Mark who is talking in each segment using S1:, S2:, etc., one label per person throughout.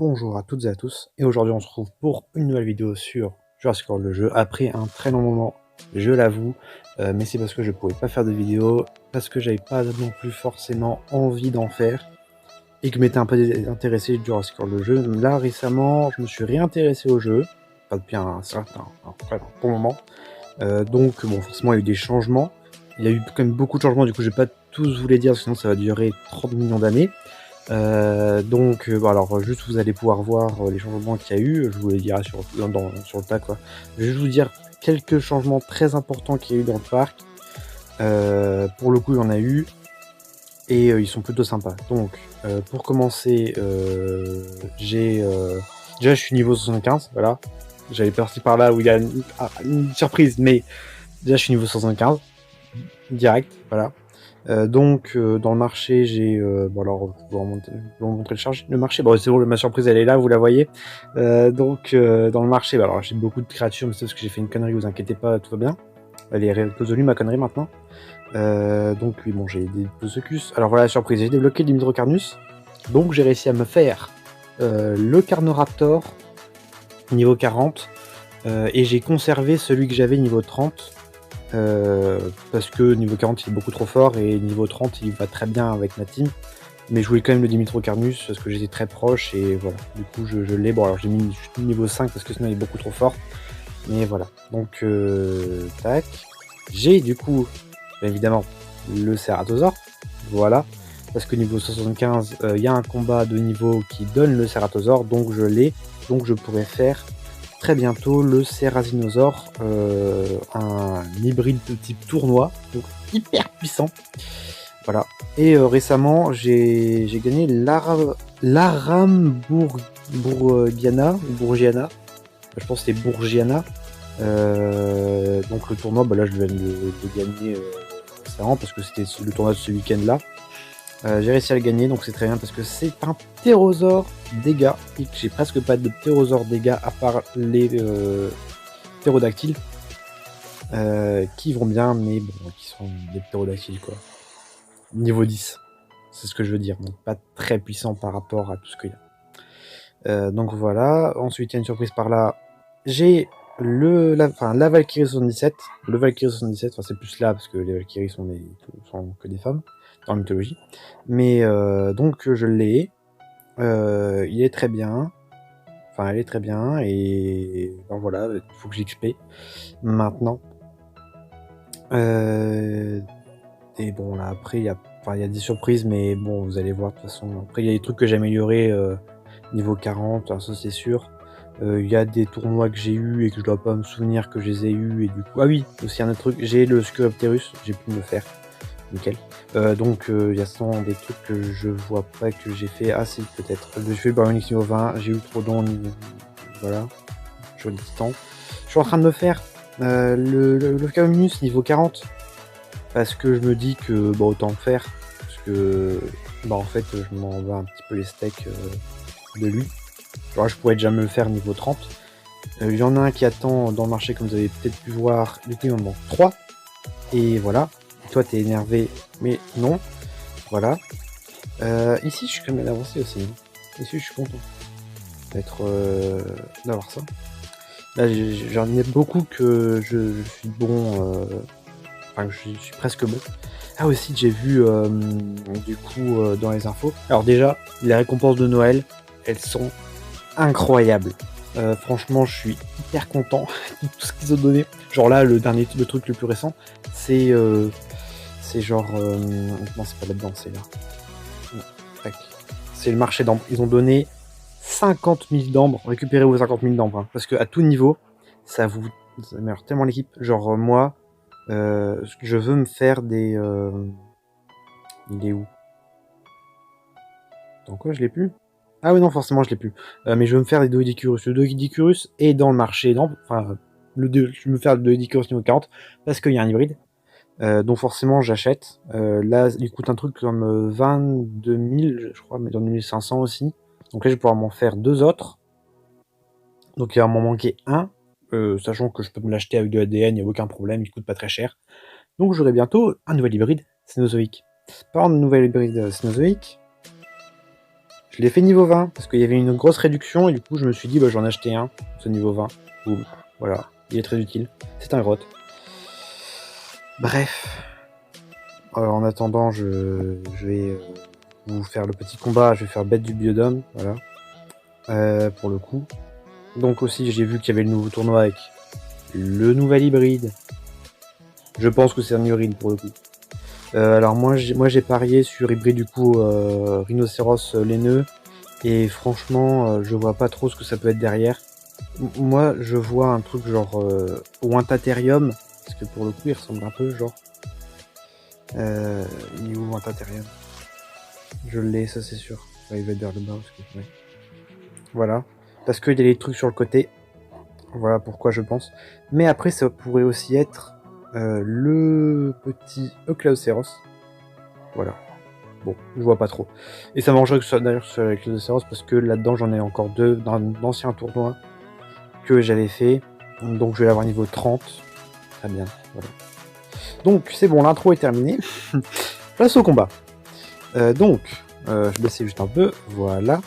S1: Bonjour à toutes et à tous, et aujourd'hui on se retrouve pour une nouvelle vidéo sur Jurassic World le jeu, après un très long moment, je l'avoue, mais c'est parce que je pouvais pas faire de vidéo, parce que j'avais pas non plus forcément envie d'en faire, et que je m'étais un peu intéressé à Jurassic World le jeu. Là récemment, je me suis réintéressé au jeu, pas depuis un bon moment, donc bon forcément il y a eu des changements, il y a eu quand même beaucoup de changements, du coup je vais pas tous vous les dire, sinon ça va durer 30 millions d'années. Bon, alors juste vous allez pouvoir voir les changements qu'il y a eu, je vous les dirai sur le tas quoi. Je vais juste vous dire quelques changements très importants qu'il y a eu dans le parc. Pour le coup il y en a eu, et ils sont plutôt sympas. Donc pour commencer, déjà je suis niveau 75, voilà. J'avais parti par là où il y a une surprise, mais déjà je suis niveau 75, direct, voilà. Dans le marché, j'ai bon alors je vais vous montrer le marché. Bon, c'est bon, ma surprise elle est là, vous la voyez. Dans le marché, bah, alors j'ai beaucoup de créatures, mais c'est parce que j'ai fait une connerie, vous inquiétez pas, tout va bien. Elle est résolue ma connerie maintenant. Oui, bon, j'ai des Posécus. Alors voilà la surprise, j'ai débloqué le Dimitrodocus, donc j'ai réussi à me faire le Carnoraptor niveau 40, et j'ai conservé celui que j'avais niveau 30. Parce que niveau 40 il est beaucoup trop fort, et niveau 30 il va très bien avec ma team, mais je voulais quand même le Dimitrodocus parce que j'étais très proche, et voilà, du coup je l'ai. Bon alors j'ai mis juste niveau 5 parce que sinon il est beaucoup trop fort, mais voilà. Donc tac, j'ai du coup évidemment le Ceratosaure, voilà, parce que niveau 75 il y a un combat de niveau qui donne le Ceratosaure, donc je l'ai, donc je pourrais faire très bientôt le Cerasinosaure, un hybride de type tournoi, donc hyper puissant. Voilà. Et récemment, j'ai gagné l'Arambourgiana, je pense que c'est Bourgiana. Donc le tournoi, bah là je viens de le gagner récemment, parce que c'était le tournoi de ce week-end-là. J'ai réussi à le gagner, donc c'est très bien parce que c'est un ptérosaure dégâts, et que j'ai presque pas de ptérosaure dégâts à part les ptérodactyles qui vont bien, mais bon, qui sont des ptérodactyles quoi. Niveau 10, c'est ce que je veux dire, donc pas très puissant par rapport à tout ce qu'il y a. Donc voilà, ensuite il y a une surprise par là, j'ai la Valkyrie 77, le Valkyrie 77, enfin c'est plus là parce que les Valkyries sont que des femmes dans la mythologie, mais donc je l'ai, il est très bien, enfin elle est très bien, et ben voilà, il faut que j'XP maintenant. Et bon là après il y a des surprises, mais bon vous allez voir de toute façon. Après il y a des trucs que j'ai améliorés niveau 40, ça c'est sûr. Il y a des tournois que j'ai eu et que je dois pas me souvenir que je les ai eu, et du coup... Ah oui, aussi un autre truc, j'ai le Scuropterus, j'ai pu me le faire. Nickel. Il y a souvent des trucs que je vois pas que j'ai fait. Ah si, peut-être. J'ai fait le Baronix niveau 20, j'ai eu Trodon niveau... Voilà. Joli titan. Je suis en train de me faire le Camus niveau 40. Parce que je me dis que bah, autant le faire. Parce que bah en fait je m'en bats un petit peu les steaks de lui. Genre je pourrais déjà me le faire niveau 30. Il y en a un qui attend dans le marché, comme vous avez peut-être pu voir. Du coup il m'en manque 3. Et voilà. Toi t'es énervé, mais non. Voilà. Ici je suis quand même avancé aussi. Ici je suis content d'avoir ça. Là j'en ai beaucoup que je suis bon. Enfin je suis presque bon. Ah aussi j'ai vu du coup dans les infos. Alors déjà, les récompenses de Noël, elles sont incroyables. Franchement je suis hyper content de tout ce qu'ils ont donné. Genre là le truc le plus récent, c'est genre non c'est pas là-dedans, c'est là. Tac. C'est le marché d'ambre. Ils ont donné 50 000 d'ambre. Récupérez vos 50 000 d'ambre, hein, parce que à tout niveau ça améliore tellement l'équipe. Genre moi je veux me faire des il est où? Dans quoi je l'ai plus? Ah oui non forcément je l'ai plus. Mais je veux me faire des Doedicurus. Le Doedicurus est dans le marché d'ambre. Enfin je veux me faire le Doedicurus niveau 40 parce qu'il y a un hybride. Donc forcément j'achète. Là il coûte un truc comme 22 000 je crois, mais dans 2500 aussi. Donc là je vais pouvoir m'en faire 2 autres. Donc il va m'en manquer un. Sachant que je peux me l'acheter avec de l'ADN, il n'y a aucun problème, il coûte pas très cher. Donc j'aurai bientôt un nouvel hybride Cénozoïque. Parlant de nouvel hybride Cénozoïque, Je l'ai fait niveau 20 parce qu'il y avait une grosse réduction et du coup je me suis dit bah j'en ai acheté un, ce niveau 20. Boum. Voilà, il est très utile. C'est un grotte. Bref. En attendant, je vais vous faire le petit combat. Je vais faire bête du biodôme, voilà. Pour le coup. Donc aussi, j'ai vu qu'il y avait le nouveau tournoi avec le nouvel hybride. Je pense que c'est un hybride pour le coup. Alors moi j'ai parié sur hybride du coup rhinocéros laineux. Et franchement, je vois pas trop ce que ça peut être derrière. Moi, je vois un truc genre Wantaterium, parce que pour le coup, il ressemble un peu genre. Il est où Wantaterium? Je l'ai, ça c'est sûr. Ouais, il va être vers le bas, parce que, ouais. Voilà. Parce qu'il y a les trucs sur le côté. Voilà pourquoi je pense. Mais après, ça pourrait aussi être le petit Euclaoceros. Voilà. Bon, je vois pas trop. Et ça m'arrangerait que ce soit d'ailleurs sur avec Euclaoceros, parce que là-dedans, j'en ai encore deux d'anciens tournois que j'avais fait. Donc je vais l'avoir niveau 30. Très bien. Voilà. Donc c'est bon, l'intro est terminée. Place au combat. Je baisse juste un peu. Voilà.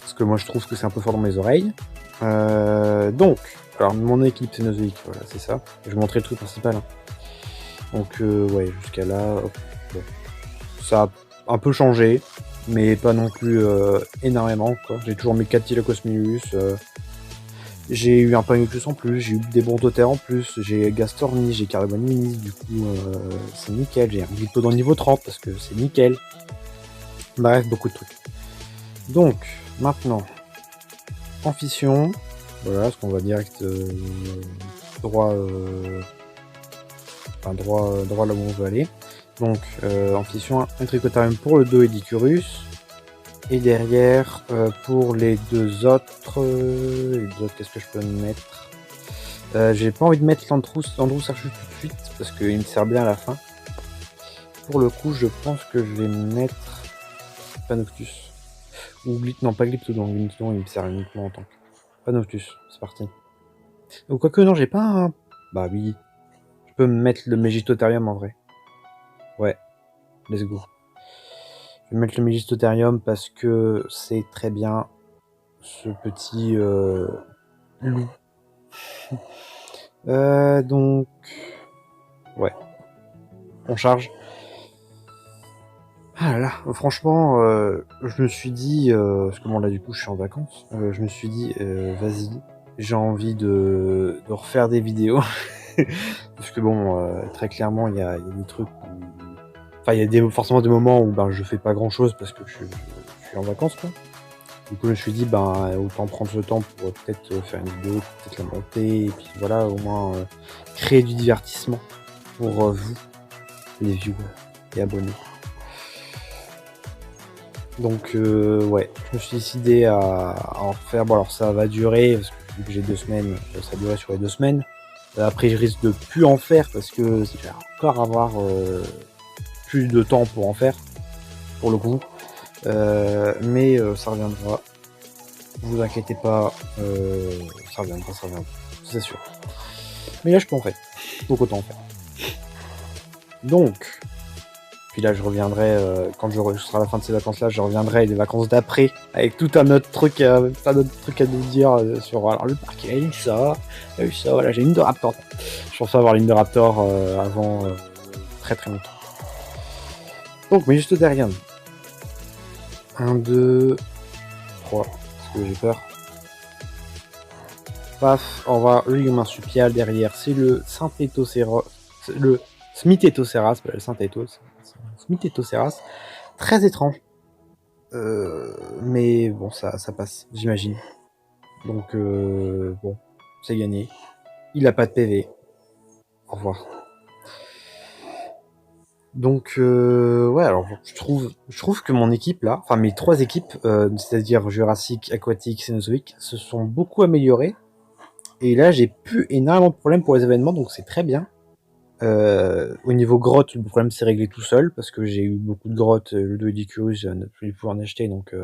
S1: Parce que moi je trouve que c'est un peu fort dans mes oreilles. Alors mon équipe Cénozoïque, voilà, c'est ça. Je vais vous montrer le truc principal. Hein. Donc ouais, jusqu'à là, hop, bon. Ça a un peu changé, mais pas non plus énormément. J'ai toujours mes 4 Tylacosmilus. J'ai eu un Panicus en plus, j'ai eu des Brontothères en plus, j'ai Gastorni, j'ai Carbone Mini, du coup c'est nickel. J'ai un Glyptodon niveau 30 parce que c'est nickel. Bref, beaucoup de trucs. Donc, maintenant, Amphition. Voilà, ce qu'on va direct droit là où on veut aller. Donc, Amphition, un Trichotarium pour le dos et Dicurus. Et derrière, pour les deux autres, qu'est-ce que je peux mettre? J'ai pas envie de mettre Landrous Archus tout de suite, parce qu'il me sert bien à la fin. Pour le coup, je pense que je vais mettre Panoptus. Ou non, pas Glyptodon, Glyptodon il me sert uniquement en tant que... Panoptus, c'est parti. Donc quoique non, j'ai pas un... Bah oui, je peux me mettre le Megistotarium en vrai. Ouais, let's go. Je vais mettre le Megistotarium parce que c'est très bien ce petit loup. Donc... Ouais. On charge. Ah là, franchement, je me suis dit... parce que bon là du coup je suis en vacances. Je me suis dit, vas-y, j'ai envie de refaire des vidéos. Parce que bon, très clairement, il y a des trucs où... Enfin, il y a forcément des moments où ben, je fais pas grand-chose parce que je suis en vacances, quoi. Du coup, je me suis dit, ben, autant prendre ce temps pour peut-être faire une vidéo, peut-être la monter, et puis voilà, au moins créer du divertissement pour vous, les viewers et abonnés. Donc, ouais, je me suis décidé à en refaire. Bon, alors ça va durer, parce que vu que j'ai 2 semaines, ça va durer sur les 2 semaines. Après, je risque de plus en faire parce que je vais encore avoir plus de temps pour en faire, pour le coup. Mais ça reviendra. Vous inquiétez pas, ça reviendra, c'est sûr. Mais là, je peux en faire. Donc autant en faire. Donc, puis là, je reviendrai, quand je serai à la fin de ces vacances-là, je reviendrai les vacances d'après, avec tout un autre truc à nous dire sur alors, le parc, il a eu ça, voilà, j'ai une de Raptor. Je pense avoir l'une de Raptor avant très très longtemps. Donc, mais juste derrière. 1, 2, 3, parce que j'ai peur. Paf, on va le ligament marsupial derrière, c'est le Synthétocéras, le Smithétocéras, pas le Synthétos, Smithétocéras, très étrange, mais bon, ça passe, j'imagine. Donc bon, c'est gagné. Il a pas de PV. Au revoir. Donc ouais, alors je trouve que mon équipe là, enfin mes 3 équipes, c'est-à-dire Jurassique, Aquatique, Cénozoïque, se sont beaucoup améliorées. Et là, j'ai plus énormément de problèmes pour les événements, donc c'est très bien. Au niveau grotte, le problème s'est réglé tout seul, parce que j'ai eu beaucoup de grottes, le Doedicurus, j'ai pu pouvoir en acheter, donc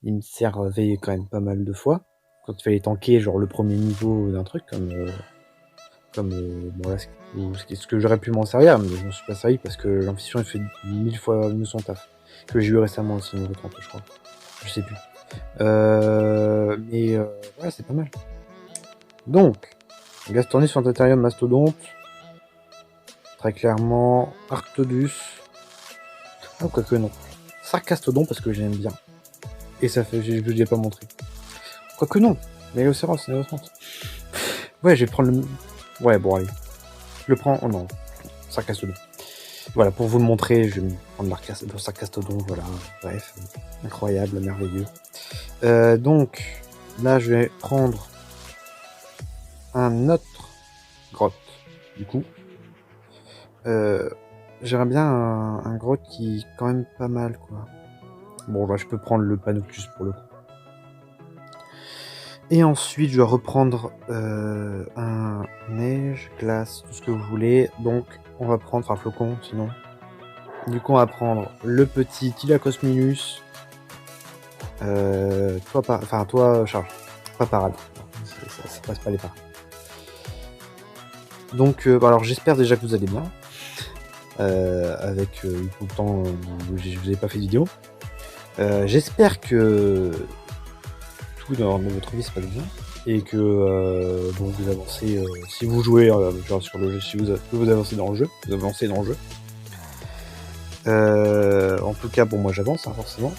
S1: il me servait quand même pas mal de fois. Quand il fallait tanker, genre le premier niveau d'un truc, bon là, c'est ce que j'aurais pu m'en servir, mais je m'en suis pas servi, parce que l'ambition, il fait 1000 fois mieux son taf. Que j'ai eu récemment aussi, niveau 30, je crois. Je sais plus. Mais ouais, c'est pas mal. Donc, Gastornis, Fantatherium, Mastodonte. Très clairement, Arctodus. Ah, quoique non. Sarcastodon parce que j'aime bien. Et ça fait, je l'ai pas montré. Quoique non. Mais Océros, c'est ouais, je vais prendre le. Ouais, bon, allez. Je le prends. Oh non. Sarcastodon. Voilà, pour vous le montrer, je vais me prendre le Sarcastodon. Voilà. Bref. Incroyable, merveilleux. Donc, là, je vais prendre un autre grotte. Du coup. J'aimerais bien un grotte qui est quand même pas mal, quoi. Bon, là, je peux prendre le Panoptus pour le coup. Et ensuite, je vais reprendre un neige, glace, tout ce que vous voulez. Donc, on va prendre, enfin, flocon, sinon. Du coup, on va prendre le petit Tylacosminus. Toi, Charles. Pas parade. Ça passe pas les pas. Donc, alors, j'espère déjà que vous allez bien. Avec tout le temps où je vous ai pas fait de vidéo. J'espère que tout dans votre vie se passe bien et que donc vous avancez si vous jouez genre sur le jeu, si vous avancez dans le jeu, en tout cas, bon, moi j'avance forcément,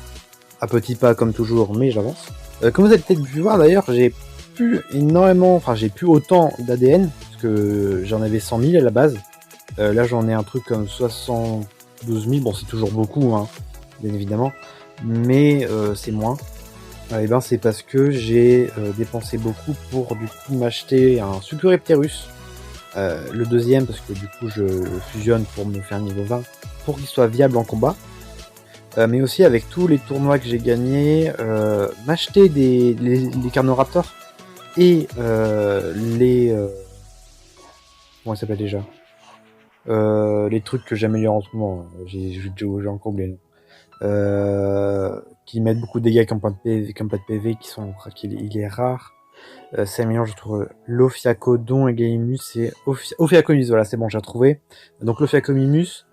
S1: à petits pas comme toujours, mais j'avance. Comme vous avez peut-être pu voir d'ailleurs, j'ai plus autant d'ADN parce que j'en avais 100 000 à la base. Là j'en ai un truc comme 72 000, bon c'est toujours beaucoup, hein, bien évidemment, mais c'est moins. Et ben c'est parce que j'ai dépensé beaucoup pour du coup m'acheter un Sucurepterus, le deuxième parce que du coup je le fusionne pour me faire niveau 20 pour qu'il soit viable en combat, mais aussi avec tous les tournois que j'ai gagnés, m'acheter les Carnoraptors et les comment ça s'appelle déjà, les trucs que j'améliore en ce moment, j'ai encore oublié. Qui mettent beaucoup de dégâts comme pas de PV, il est rare. C'est un mélange entre l'Ophiacodon et Gaimus et Ophiacomimus, voilà, c'est bon, j'ai retrouvé. Donc l'Ophiacomimus,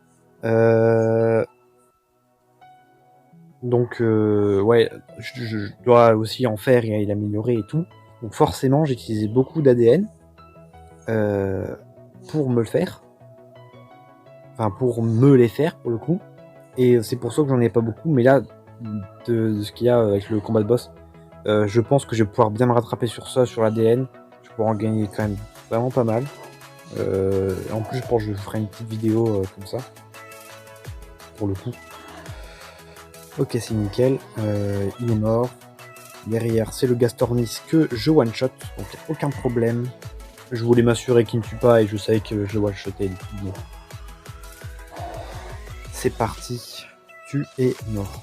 S1: donc ouais, je dois aussi en faire et l'améliorer et tout. Donc forcément, j'ai utilisé beaucoup d'ADN pour me le faire. Enfin, pour me les faire, pour le coup. Et c'est pour ça que j'en ai pas beaucoup, mais là, de ce qu'il y a avec le combat de boss, je pense que je vais pouvoir bien me rattraper sur ça, sur l'ADN. Je vais pouvoir en gagner quand même vraiment pas mal. En plus, je pense que je vous ferai une petite vidéo comme ça, pour le coup. Ok, c'est nickel. Il est mort. Derrière, c'est le Gastornis que je one-shot, donc il n'y a aucun problème. Je voulais m'assurer qu'il ne tue pas et je savais que je le one-shotais. Bon. C'est parti. Tu es mort.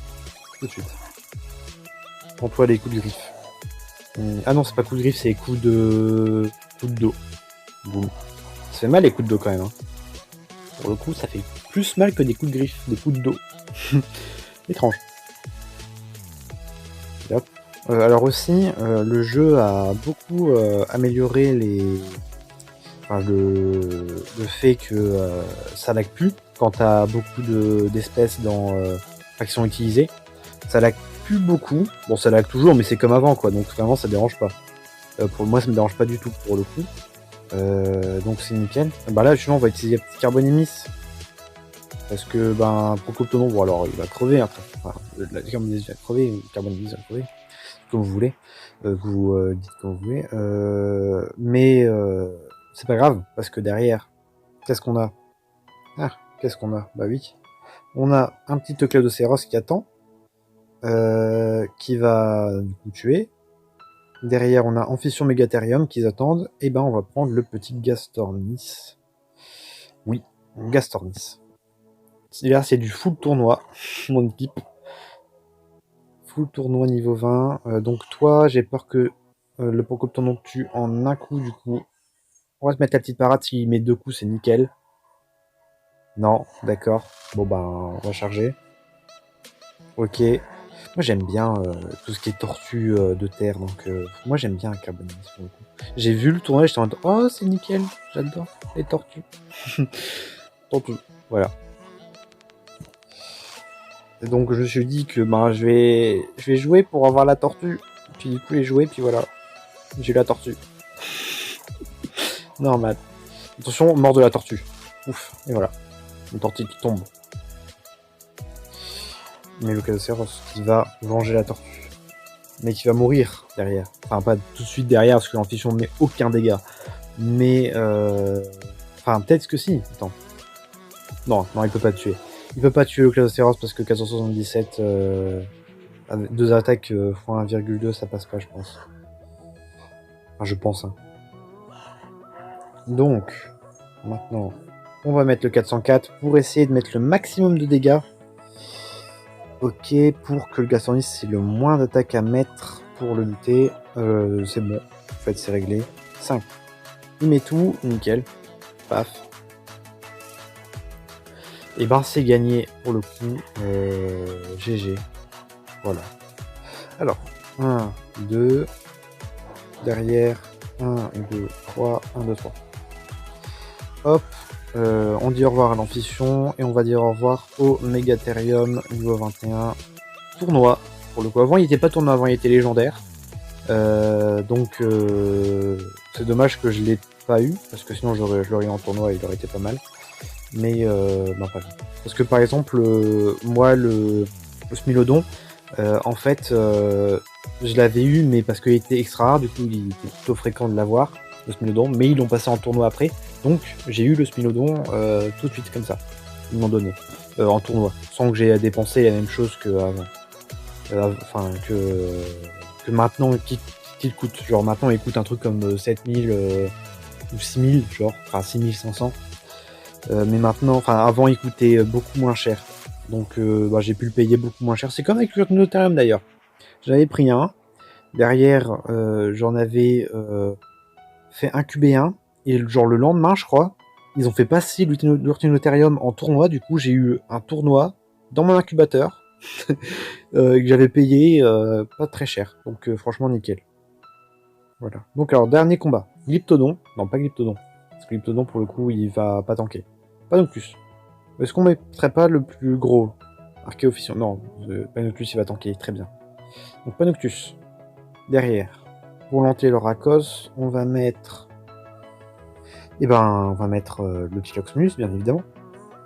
S1: Tout de suite. Prends-toi les coups de griffe. Ah non, c'est pas coups de griffe, c'est coups de dos. Boum. Ça fait mal les coups de dos quand même. Hein. Pour le coup, ça fait plus mal que des coups de griffe, des coups de dos. Étrange. Hop. Alors aussi, le jeu a beaucoup amélioré le fait que ça lag plus quand t'as beaucoup d'espèces qui sont utilisées. Ça lag plus beaucoup. Bon, ça lag toujours, mais c'est comme avant, quoi. Donc vraiment, ça dérange pas. Pour moi, ça me dérange pas du tout pour le coup. Donc c'est nickel. Bah là, justement, on va utiliser Carbonimis. Parce que, Procoptonon, bon alors, il va crever. Hein. Enfin, la Carbonimis va crever, Carbonimis va crever. Comme vous voulez. Vous dites comme vous voulez. Mais c'est pas grave, parce que derrière, qu'est-ce qu'on a? Ah, qu'est-ce qu'on a? Bah oui. On a un petit Eucladocéros qui attend. Qui va du coup tuer. Derrière, on a Amphition Megatherium qui attendent. Et on va prendre le petit Gastornis. Oui, Gastornis. Là, c'est du full tournoi, mon équipe. Full tournoi niveau 20. Donc toi, j'ai peur que le Procoptonon tue en un coup, du coup. On va se mettre la petite parade. S'il met 2 coups, c'est nickel. Non, d'accord. Bon, on va charger. Ok. Moi j'aime bien tout ce qui est tortue de terre, donc moi j'aime bien Carbonis pour le coup. J'ai vu le tournoi, j'étais en mode oh c'est nickel, j'adore les tortues. Tortues, voilà. Et donc je me suis dit que ben, je vais jouer pour avoir la tortue. Puis du coup j'ai joué, puis voilà. J'ai eu la tortue. Normal. Attention, mort de la tortue. Ouf, et voilà. Une tortue qui tombe. Mais le Cadoceros qui va venger la tortue. Mais qui va mourir derrière. Enfin, pas tout de suite derrière, parce que l'amphichéon ne met aucun dégât. Mais enfin, peut-être que si. Attends. Non, il peut pas tuer. Il peut pas tuer le Cadoceros parce que 477, avec 2 attaques fois 1,2, ça passe pas, je pense. Enfin, je pense. Hein. Donc, maintenant, on va mettre le 404 pour essayer de mettre le maximum de dégâts. Ok, pour que le Gastornis c'est le moins d'attaques à mettre pour le lutter. C'est bon, en fait c'est réglé. 5. Il met tout, nickel. Paf. Et ben c'est gagné pour le coup. GG. Voilà. Alors, 1, 2. Derrière, 1, 2, 3. 1, 2, 3. Hop. On dit au revoir à l'amphichéon et on va dire au revoir au Megatherium niveau 21. Tournoi. Pour le coup, avant il était pas tournoi, avant il était légendaire. Donc c'est dommage que je l'ai pas eu, parce que sinon je l'aurais eu en tournoi et il aurait été pas mal. Mais non, pas grave. Parce que par exemple, moi le Smilodon, en fait, je l'avais eu, mais parce qu'il était extra rare, du coup il était plutôt fréquent de l'avoir, le Smilodon, mais ils l'ont passé en tournoi après. Donc j'ai eu le Smilodon tout de suite comme ça. Ils m'ont donné en tournoi, sans que j'ai dépensé la même chose qu'avant. Enfin, que maintenant qu'il coûte. Genre maintenant il coûte un truc comme 7000 ou 6000, genre, enfin 6500. Mais maintenant, enfin avant il coûtait beaucoup moins cher. Donc bah, j'ai pu le payer beaucoup moins cher. C'est comme avec le Notarium d'ailleurs. J'avais pris un. Derrière, j'en avais fait incuber un. Et genre le lendemain, je crois, ils ont fait passer l'Urtinotarium en tournoi. Du coup, j'ai eu un tournoi dans mon incubateur. Que j'avais payé pas très cher. Donc franchement nickel. Voilà. Donc alors dernier combat. Glyptodon. Non pas Glyptodon. Parce que Glyptodon pour le coup il va pas tanker. Panoctus. Est-ce qu'on mettrait pas le plus gros Archéophysion. Non, Panoctus il va tanker, très bien. Donc Panoctus. Derrière. Pour lancer le Rakos, on va mettre. Eh ben on va mettre le petit Loxmus bien évidemment.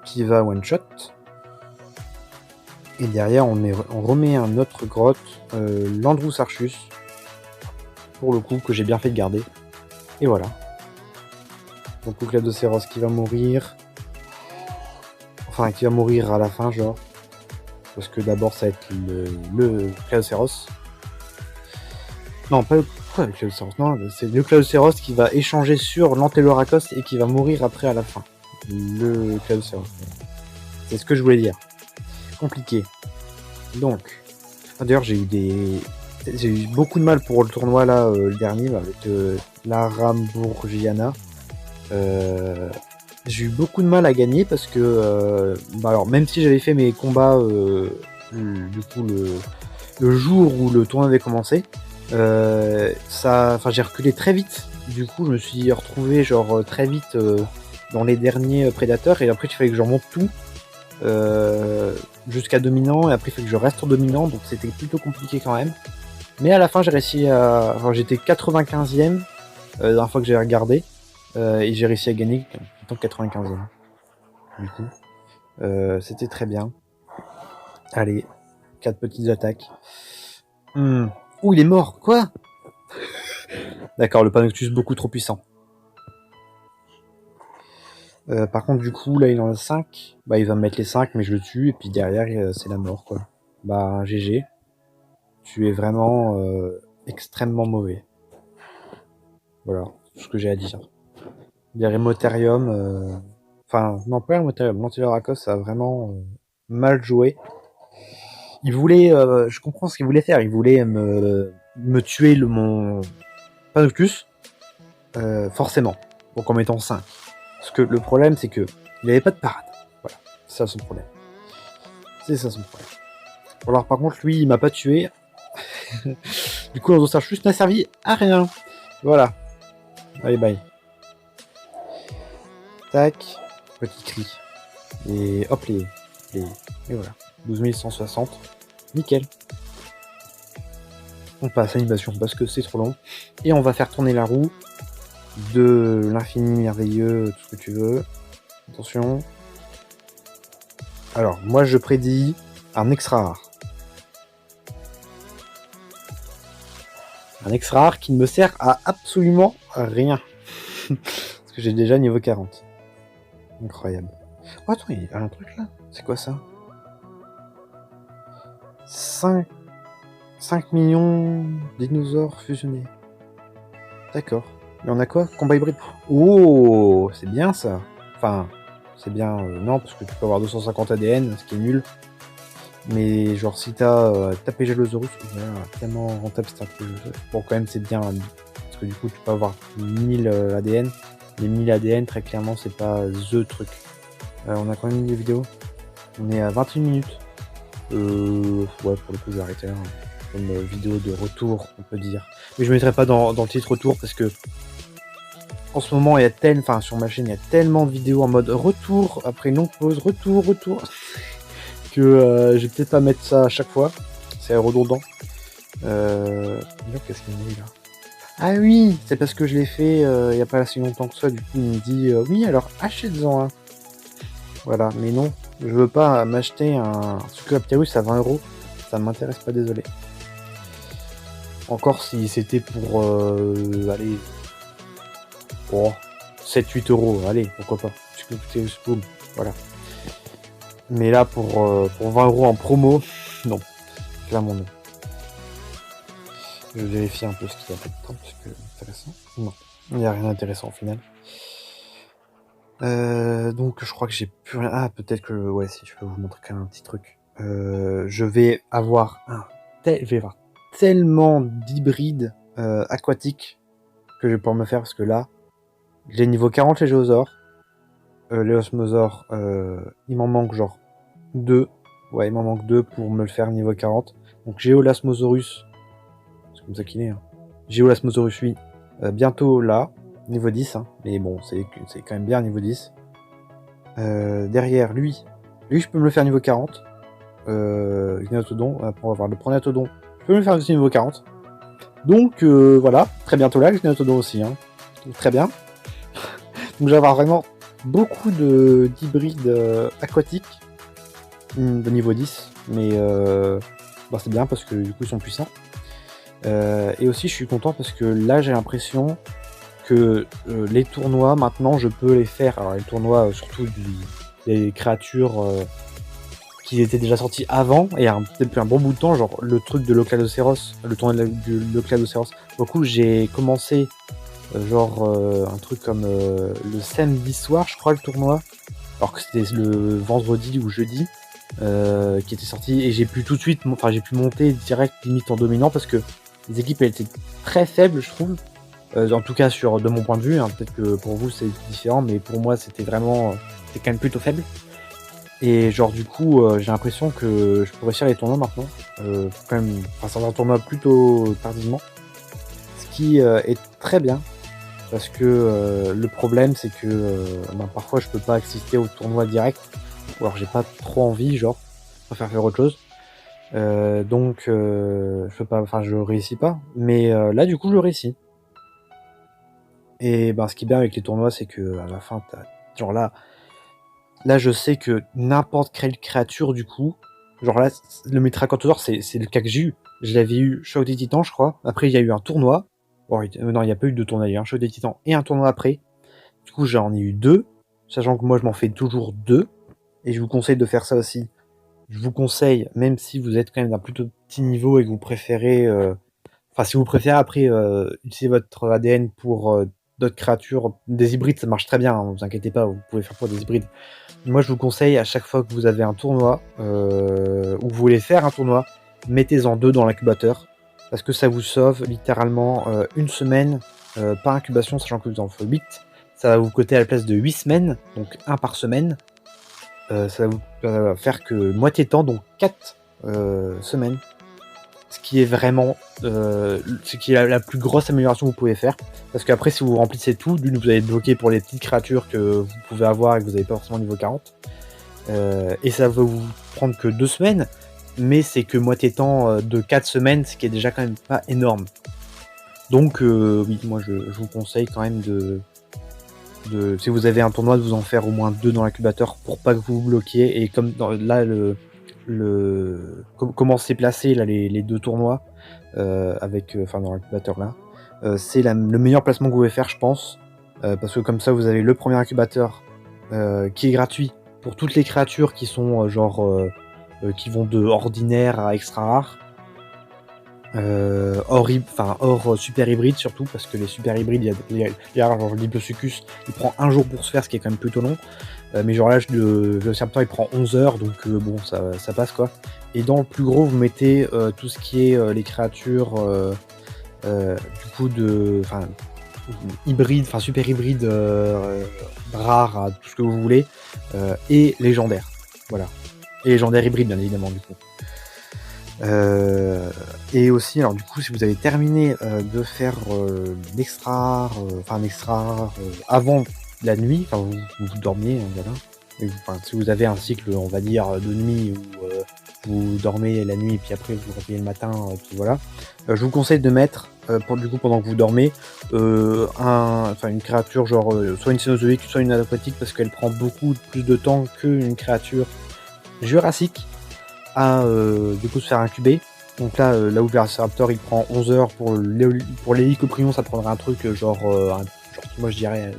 S1: Qui va one shot. Et derrière, on remet un autre grotte, l'Andrus Archus, pour le coup, que j'ai bien fait de garder. Et voilà. Donc le Cadoceros qui va mourir. Enfin, qui va mourir à la fin, genre. Parce que d'abord, ça va être le Cadoceros. Non, pas le Cadoceros, non, c'est le Cadoceros qui va échanger sur l'Anteloracos et qui va mourir après à la fin. Le Cadoceros. C'est ce que je voulais dire. Compliqué. Donc, d'ailleurs j'ai eu beaucoup de mal pour le tournoi là, le dernier, avec la Rambourgiana. J'ai eu beaucoup de mal à gagner parce que, alors même si j'avais fait mes combats, du coup le jour où le tournoi avait commencé, j'ai reculé très vite. Du coup, je me suis retrouvé genre très vite dans les derniers prédateurs et après il fallait que je remonte tout. Jusqu'à dominant et après il fait que je reste en dominant, donc c'était plutôt compliqué quand même, mais à la fin j'ai réussi à, enfin, j'étais 95e la dernière fois que j'ai regardé, et j'ai réussi à gagner en tant que 95e du coup c'était très bien. Allez, 4 petites attaques. Ouh, il est mort, quoi? D'accord, le Panoctus beaucoup trop puissant. Par contre, du coup, là, il en a 5. Bah, il va me mettre les 5, mais je le tue. Et puis derrière, c'est la mort, quoi. Bah, GG. Tu es vraiment extrêmement mauvais. Voilà, tout ce que j'ai à dire. Les Remotherium... Enfin, non, pas Remotherium. L'Antiloracos a vraiment mal joué. Il voulait... je comprends ce qu'il voulait faire. Il voulait me tuer mon Panoctus. Forcément. Donc en mettant 5. Parce que le problème, c'est que il avait pas de parade. Voilà, c'est ça son problème. C'est ça son problème. Alors par contre, lui, il m'a pas tué. Du coup, l'Andrus Archus n'a servi à rien. Voilà. Allez, bye. Tac. Petit cri. Et hop, et voilà. 12160. Nickel. On passe à l'animation parce que c'est trop long. Et on va faire tourner la roue de l'infini merveilleux, tout ce que tu veux. Attention. Alors, moi je prédis un extra rare. Un extra rare qui ne me sert à absolument rien. Parce que j'ai déjà niveau 40. Incroyable. Oh attends, il y a un truc là. C'est quoi ça? 5 millions de dinosaures fusionnés. D'accord. Et on a quoi? Combat hybride. Oh, c'est bien ça. Enfin, c'est bien. Non, parce que tu peux avoir 250 ADN, ce qui est nul. Mais genre, si t'as Tapégelosaurus, tellement rentable c'est Tapégelosaurus. Bon, quand même, c'est bien. Parce que du coup, tu peux avoir 1000 ADN. Les 1000 ADN, très clairement, c'est pas THE truc. On a combien de vidéos? On est à 21 minutes. Ouais, pour le coup, je vais arrêter là. Une vidéo de retour, on peut dire. Mais je mettrai pas dans le titre retour parce que en ce moment, il y a sur ma chaîne, il y a tellement de vidéos en mode retour, après une longue pause, retour, que je vais peut-être pas mettre ça à chaque fois. C'est redondant. Qu'est-ce qu'il me dit là? Ah oui, c'est parce que je l'ai fait il y a pas si longtemps que ça, du coup il me dit oui alors achetez-en un. Voilà, mais non, je veux pas m'acheter un Cyclopterus à 20€, ça m'intéresse pas, désolé. Encore si c'était pour allez, oh, 7-8€, allez, pourquoi pas. Cyclopterus, boum, voilà. Mais là pour 20€ en promo, non, clairement non. Je vérifie un peu ce qu'il y a dedans, parce que intéressant. Non, il n'y a rien d'intéressant au final. Donc je crois que j'ai plus rien. Ah, peut-être que ouais, si je peux vous montrer quand même un petit truc. Je vais avoir tellement d'hybrides aquatiques que je vais pouvoir me faire, parce que là, j'ai niveau 40 les géosaures. Les osmosaures, il m'en manque genre 2. Ouais, il m'en manque 2 pour me le faire niveau 40. Donc Géolasmosaurus, c'est comme ça qu'il est. Hein. Géolasmosaurus, lui, bientôt là, niveau 10. Hein. Mais bon, c'est quand même bien niveau 10. Derrière, lui, je peux me le faire niveau 40. Gnatodon, après on va voir le Prognathodon. Je peux me le faire aussi niveau 40. Donc voilà, très bientôt là, le Gnatodon aussi. Hein. Donc, très bien. Donc je vais avoir vraiment beaucoup d'hybrides aquatiques de niveau 10. Mais c'est bien parce que du coup ils sont puissants. Et aussi je suis content parce que là j'ai l'impression que les tournois maintenant je peux les faire. Alors les tournois surtout des créatures qui étaient déjà sorties avant et depuis un bon bout de temps, genre le truc de l'Ocladocéros, le tournoi de l'Ocladocéros. Beaucoup j'ai commencé un truc comme le samedi soir je crois le tournoi, alors que c'était le vendredi ou jeudi qui était sorti, et j'ai pu tout de suite, j'ai pu monter direct limite en dominant parce que les équipes elles étaient très faibles je trouve. En tout cas de mon point de vue, hein, peut-être que pour vous c'est différent, mais pour moi c'était quand même plutôt faible. Et genre du coup j'ai l'impression que je peux réussir les tournois maintenant. Quand même, c'est un tournoi plutôt tardivement. Ce qui est très bien. Parce que le problème c'est que parfois je peux pas assister au tournoi direct. Ou alors j'ai pas trop envie, je préfère faire autre chose. Donc je peux pas, je réussis pas. Mais là du coup je réussis. Et ce qui est bien avec les tournois, c'est que à la fin, genre là je sais que n'importe quelle créature du coup, genre là le Metracotosaur c'est le cas que j'ai eu. Je l'avais eu Choc des Titans je crois. Après il y a eu un tournoi. Bon, non, il n'y a pas eu de tournoi, il y a eu un Choc des Titans et un tournoi après. Du coup j'en ai eu 2, sachant que moi je m'en fais toujours 2. Et je vous conseille de faire ça aussi. Je vous conseille, même si vous êtes quand même d'un plutôt petit niveau et que vous préférez... si vous préférez après utiliser votre ADN pour d'autres créatures, des hybrides ça marche très bien, hein, vous inquiétez pas, vous pouvez faire pour des hybrides. Moi je vous conseille à chaque fois que vous avez un tournoi, ou vous voulez faire un tournoi, mettez-en 2 dans l'incubateur, parce que ça vous sauve littéralement une semaine par incubation, sachant que vous en faut 8. Ça va vous coûter à la place de 8 semaines, donc 1 par semaine. Ça va vous faire que moitié temps, donc 4 semaines. Ce qui est vraiment ce qui est la plus grosse amélioration que vous pouvez faire. Parce qu'après, si vous remplissez tout, vous allez être bloqué pour les petites créatures que vous pouvez avoir et que vous n'avez pas forcément niveau 40. et ça va vous prendre que 2 semaines, mais c'est que moitié temps de 4 semaines, ce qui est déjà quand même pas énorme. Donc oui, moi je vous conseille quand même si vous avez un tournoi, de vous en faire au moins 2 dans l'incubateur pour pas que vous vous bloquiez. Et comme là, comment c'est placé là, les 2 tournois dans l'incubateur là, c'est le meilleur placement que vous pouvez faire, je pense, parce que comme ça vous avez le premier incubateur qui est gratuit pour toutes les créatures qui sont qui vont de ordinaire à extra rare. Hors super hybride surtout, parce que les super hybrides, il y a genre le Diplosuchus, il prend 1 jour pour se faire, ce qui est quand même plutôt long. Mais genre là, le Serpent il prend 11 heures, donc bon, ça passe quoi. Et dans le plus gros, vous mettez tout ce qui est les créatures du coup hybride, super hybride, rare, à tout ce que vous voulez, et légendaire. Voilà. Et légendaire hybride, bien évidemment, du coup. Et aussi, alors du coup, si vous avez terminé de faire l'extra avant la nuit, vous dormiez, voilà. Si vous avez un cycle, on va dire, de nuit où vous dormez la nuit et puis après vous vous réveillez le matin, puis voilà. Je vous conseille de mettre, pendant que vous dormez, une créature genre soit une cénozoïque, soit une aquatique, parce qu'elle prend beaucoup plus de temps qu'une créature jurassique à du coup se faire incuber. Donc là où Velociraptor il prend 11 heures, pour l'hélicoprion ça prendrait un truc moi je dirais,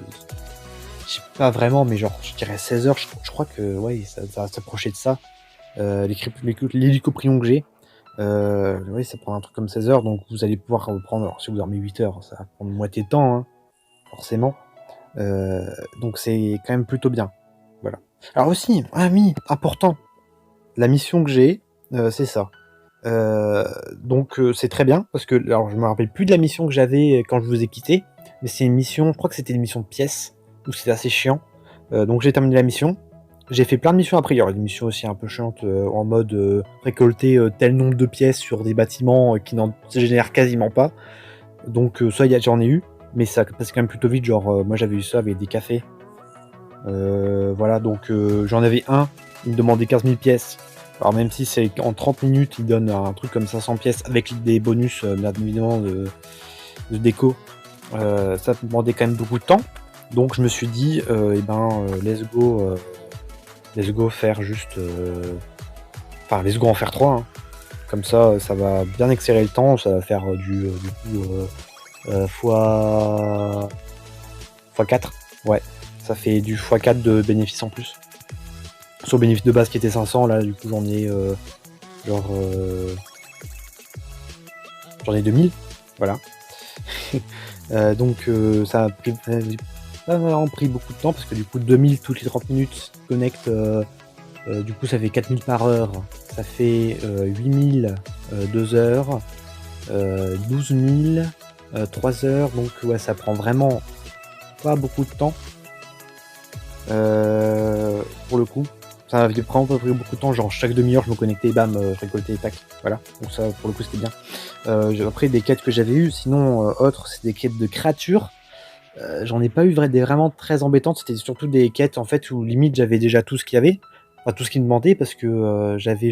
S1: je sais pas vraiment, mais genre je dirais 16 heures, je crois que ouais, ça va s'approcher de ça. L'hélicoprion que j'ai, oui, ça prend un truc comme 16 heures, donc vous allez pouvoir prendre, alors si vous dormez 8 heures, ça va prendre moitié de temps, hein, forcément. Donc c'est quand même plutôt bien. Voilà. Alors aussi, oui, important, la mission que j'ai, c'est ça. Donc c'est très bien, parce que alors je me rappelle plus de la mission que j'avais quand je vous ai quitté, mais c'est une mission, je crois que c'était une mission de pièces, où c'était assez chiant. Donc j'ai terminé la mission. J'ai fait plein de missions après, il y aurait des missions aussi un peu chiantes, en mode récolter tel nombre de pièces sur des bâtiments qui n'en se génèrent quasiment pas. Donc ça j'en ai eu, mais ça passe quand même plutôt vite, genre moi j'avais eu ça avec des cafés. Voilà, donc j'en avais un, il me demandait 15 000 pièces. Alors même si c'est en 30 minutes, il donne un truc comme 500 pièces avec des bonus, bien évidemment, de déco. Ça me demandait quand même beaucoup de temps. Donc je me suis dit, let's go faire juste... let's go en faire 3. Hein. Comme ça, ça va bien accélérer le temps. Ça va faire du coup fois 4. Ouais, ça fait du x4 de bénéfices en plus. Sur le bénéfice de base qui était 500, là du coup j'en ai j'en ai 2000, voilà. Donc ça a vraiment pris beaucoup de temps, parce que du coup 2000 toutes les 30 minutes connecte, du coup ça fait 4000 par heure, ça fait 8000 2 heures, 12000 3 heures, donc ouais, ça prend vraiment pas beaucoup de temps pour le coup. Ça prend pas pris beaucoup de temps, genre chaque demi-heure je me connectais, bam, je récoltais, tac, voilà. Donc ça pour le coup c'était bien. Après des quêtes que j'avais eues, sinon autres, c'est des quêtes de créatures. J'en ai pas eu des vraiment très embêtantes, c'était surtout des quêtes en fait où limite j'avais déjà tout ce qu'il y avait, enfin tout ce qu'il me demandait, parce que j'avais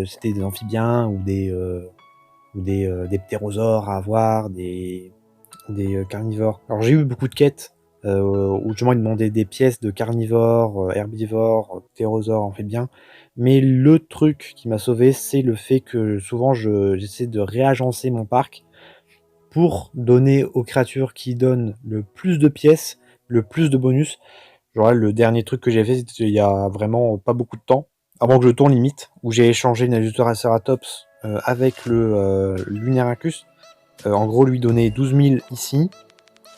S1: c'était des amphibiens ou des ptérosaures à avoir, des carnivores. Alors j'ai eu beaucoup de quêtes où justement ils demandaient des pièces de carnivores, herbivores, ptérosaures, amphibien. Mais le truc qui m'a sauvé, c'est le fait que souvent j'essaie de réagencer mon parc pour donner aux créatures qui donnent le plus de pièces, le plus de bonus. Genre là, le dernier truc que j'ai fait, c'était il y a vraiment pas beaucoup de temps, avant que je tourne limite, où j'ai échangé une Alutoraceratops avec le Lunaricus. En gros, lui donner 12 000 ici,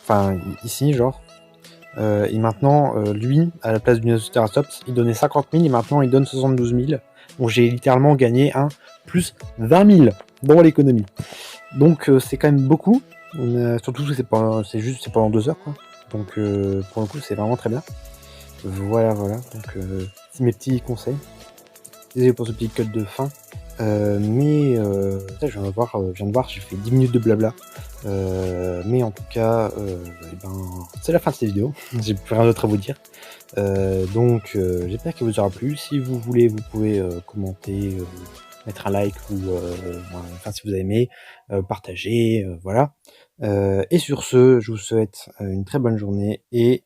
S1: enfin ici genre. Et maintenant, lui, à la place du Alutoraceratops, il donnait 50 000 et maintenant il donne 72 000. Donc j'ai littéralement gagné un plus 20 000 dans l'économie. Donc c'est quand même beaucoup, surtout que c'est pendant 2 heures quoi. Donc pour le coup c'est vraiment très bien. Voilà, donc c'est mes petits conseils. Désolé pour ce petit cut de fin. Putain, je viens de voir, j'ai fait 10 minutes de blabla. Mais en tout cas, et ben, c'est la fin de cette vidéo. J'ai plus rien d'autre à vous dire. J'espère qu'elle vous aura plu. Si vous voulez, vous pouvez commenter, mettre un like ou enfin si vous avez aimé, partager, voilà. Et sur ce, je vous souhaite une très bonne journée et